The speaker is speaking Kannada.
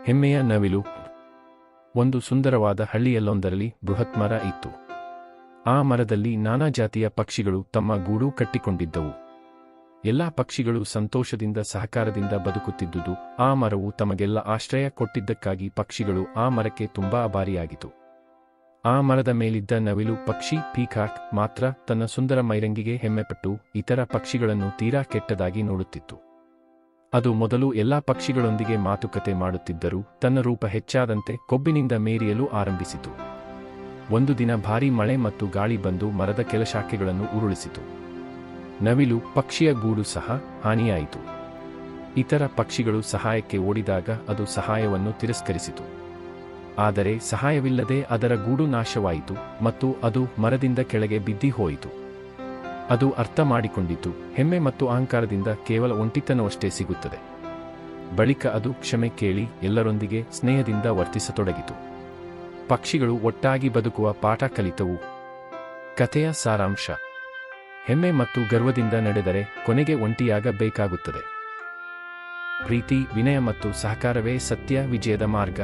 ಹೆಮ್ಮೆಯ ನವಿಲು. ಒಂದು ಸುಂದರವಾದ ಹಳ್ಳಿಯಲ್ಲೊಂದರಲ್ಲಿ ಬೃಹತ್ ಮರ ಇತ್ತು. ಆ ಮರದಲ್ಲಿ ನಾನಾ ಜಾತಿಯ ಪಕ್ಷಿಗಳು ತಮ್ಮ ಗೂಡು ಕಟ್ಟಿಕೊಂಡಿದ್ದವು. ಎಲ್ಲಾ ಪಕ್ಷಿಗಳು ಸಂತೋಷದಿಂದ ಸಹಕಾರದಿಂದ ಬದುಕುತ್ತಿದ್ದುದು. ಆ ಮರವು ತಮಗೆಲ್ಲ ಆಶ್ರಯ ಕೊಟ್ಟಿದ್ದಕ್ಕಾಗಿ ಪಕ್ಷಿಗಳು ಆ ಮರಕ್ಕೆ ತುಂಬಾ ಆಭಾರಿಯಾಗಿತು. ಆ ಮರದ ಮೇಲಿದ್ದ ನವಿಲು ಪಕ್ಷಿ ಪೀಕಾಕ್ ಮಾತ್ರ ತನ್ನ ಸುಂದರ ಮೈರಂಗಿಗೆ ಹೆಮ್ಮೆಪಟ್ಟು ಇತರ ಪಕ್ಷಿಗಳನ್ನು ತೀರಾ ಕೆಟ್ಟದಾಗಿ ನೋಡುತ್ತಿತ್ತು. ಅದು ಮೊದಲು ಎಲ್ಲಾ ಪಕ್ಷಿಗಳೊಂದಿಗೆ ಮಾತುಕತೆ ಮಾಡುತ್ತಿದ್ದರೂ ತನ್ನ ರೂಪ ಹೆಚ್ಚಾದಂತೆ ಕೊಬ್ಬಿನಿಂದ ಮೇರಿಯಲು ಆರಂಭಿಸಿತು. ಒಂದು ದಿನ ಭಾರೀ ಮಳೆ ಮತ್ತು ಗಾಳಿ ಬಂದು ಮರದ ಕೆಲ ಶಾಖೆಗಳನ್ನು ಉರುಳಿಸಿತು. ನವಿಲು ಪಕ್ಷಿಯ ಗೂಡು ಸಹ ಹಾನಿಯಾಯಿತು. ಇತರ ಪಕ್ಷಿಗಳು ಸಹಾಯಕ್ಕೆ ಓಡಿದಾಗ ಅದು ಸಹಾಯವನ್ನು ತಿರಸ್ಕರಿಸಿತು. ಆದರೆ ಸಹಾಯವಿಲ್ಲದೆ ಅದರ ಗೂಡು ನಾಶವಾಯಿತು ಮತ್ತು ಅದು ಮರದಿಂದ ಕೆಳಗೆ ಬಿದ್ದಿ ಹೋಯಿತು. ಅದು ಅರ್ಥ ಮಾಡಿಕೊಂಡಿತು, ಹೆಮ್ಮೆ ಮತ್ತು ಅಹಂಕಾರದಿಂದ ಕೇವಲ ಒಂಟಿತನವಷ್ಟೇ ಸಿಗುತ್ತದೆ. ಬಳಿಕ ಅದು ಕ್ಷಮೆ ಕೇಳಿ ಎಲ್ಲರೊಂದಿಗೆ ಸ್ನೇಹದಿಂದ ವರ್ತಿಸತೊಡಗಿತು. ಪಕ್ಷಿಗಳು ಒಟ್ಟಾಗಿ ಬದುಕುವ ಪಾಠ ಕಲಿತವು. ಕಥೆಯ ಸಾರಾಂಶ: ಹೆಮ್ಮೆ ಮತ್ತು ಗರ್ವದಿಂದ ನಡೆದರೆ ಕೊನೆಗೆ ಒಂಟಿಯಾಗಬೇಕಾಗುತ್ತದೆ. ಪ್ರೀತಿ, ವಿನಯ ಮತ್ತು ಸಹಕಾರವೇ ಸತ್ಯ ವಿಜಯದ ಮಾರ್ಗ.